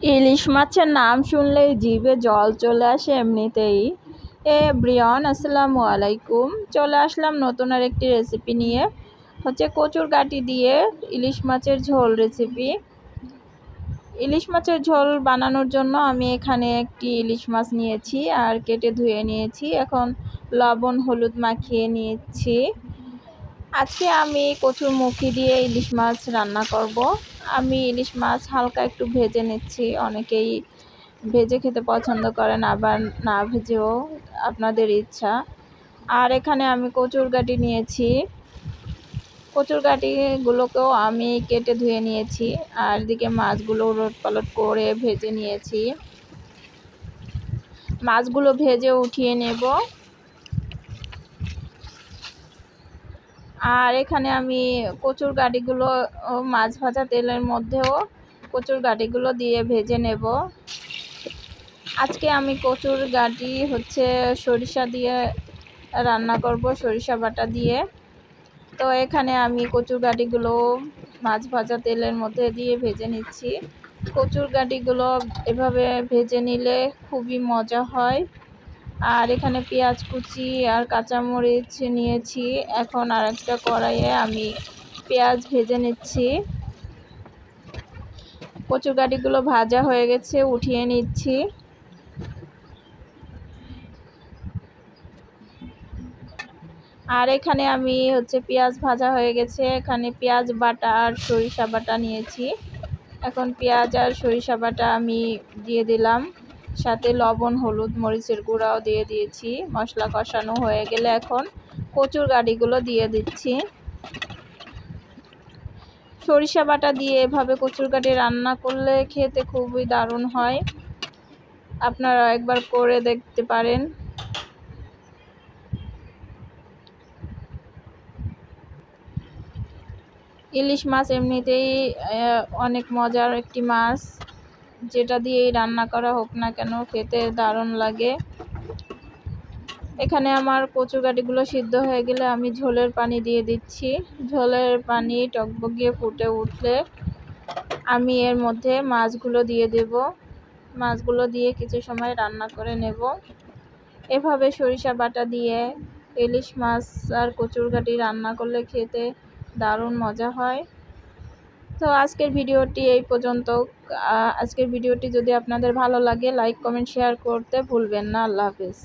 ইলিশ মাছের নাম শুনলেই জিভে জল চলে আসে এমনিতেই। ব্রিয়ন আসসালামু আলাইকুম, চলে আসলাম নতুন আর একটি রেসিপি নিয়ে। কচুর গাঁটি দিয়ে ইলিশ মাছের ঝোল রেসিপি। ইলিশ মাছের ঝোল বানানোর জন্য আমি এখানে একটি ইলিশ মাছ নিয়েছি আর কেটে ধুয়ে নিয়েছি। এখন লবণ হলুদ মাখিয়ে নিয়েছি। আজকে আমি কচুর মুখি দিয়ে ইলিশ মাছ রান্না করব। আমি ইলিশ মাছ হালকা একটু ভেজে নিচ্ছি। অনেকেই ভেজে খেতে পছন্দ করেন, আবার না ভেজেও, আপনাদের ইচ্ছা। আর এখানে আমি কচুর গাঁটি নিয়েছি। কচুর গাঁটিগুলোকেও আমি কেটে ধুয়ে নিয়েছি। আর এদিকে মাছগুলো উলটপালট করে ভেজে নিয়েছি। মাছগুলো ভেজে উঠিয়ে নেব। আর এখানে আমি কচুর গাঁটিগুলো মাছ ভাজা তেলের মধ্যেও কচুর গাঁটিগুলো দিয়ে ভেজে নেব। আজকে আমি কচুর গাঁটি সরিষা দিয়ে রান্না করব, সরিষা বাটা দিয়ে। তো এখানে আমি কচুর গাঁটিগুলো মাছ ভাজা তেলের মধ্যে দিয়ে ভেজে নিচ্ছি। কচুর গাঁটিগুলো এভাবে ভেজে নিলে খুবই মজা হয়। আর এখানে পেঁয়াজ কুচি আর কাঁচামরিচ নিয়েছি। এখন আর একটা কড়াইয়ে আমি পেঁয়াজ ভেজে নিচ্ছি। কচুর গাঁটিগুলো ভাজা হয়ে গেছে, উঠিয়ে নিচ্ছি। আর এখানে আমি পেঁয়াজ ভাজা হয়ে গেছে, এখানে পেঁয়াজ বাটা আর সরিষা বাটা নিয়েছি। এখন পেঁয়াজ আর সরিষা বাটা আমি দিয়ে দিলাম, সাথে লবণ হলুদ মরিচের গুঁড়াও দিয়ে দিয়েছি। মশলা কষানো হয়ে গেলে এখন কচুর গাঁটিগুলো দিয়ে দিচ্ছি। সরিষা বাটা দিয়ে এভাবে কচুর গাঁটি রান্না করলে খেতে খুবই দারুণ হয়। আপনারা একবার করে দেখতে পারেন। ইলিশ মাছ এমনিতেই অনেক মজার একটি মাছ, যেটা দিয়েই রান্না করা হোক না কেন খেতে দারুণ লাগে। এখানে আমার কচুর গাঁটিগুলো সিদ্ধ হয়ে গেলে আমি ঝোলের পানি দিয়ে দিচ্ছি। ঝোলের পানি টকবগিয়ে ফুটে উঠলে আমি এর মধ্যে মাছগুলো দিয়ে দেব। মাছগুলো দিয়ে কিছু সময় রান্না করে নেব। এভাবে সরিষা বাটা দিয়ে ইলিশ মাছ আর কচুর গাঁটি রান্না করলে খেতে দারুণ মজা হয়। তো আজকের ভিডিওটি এই পর্যন্ত। আজকের ভিডিওটি যদি আপনাদের ভালো লাগে, লাইক কমেন্ট শেয়ার করতে ভুলবেন না। আল্লাহ হাফেজ।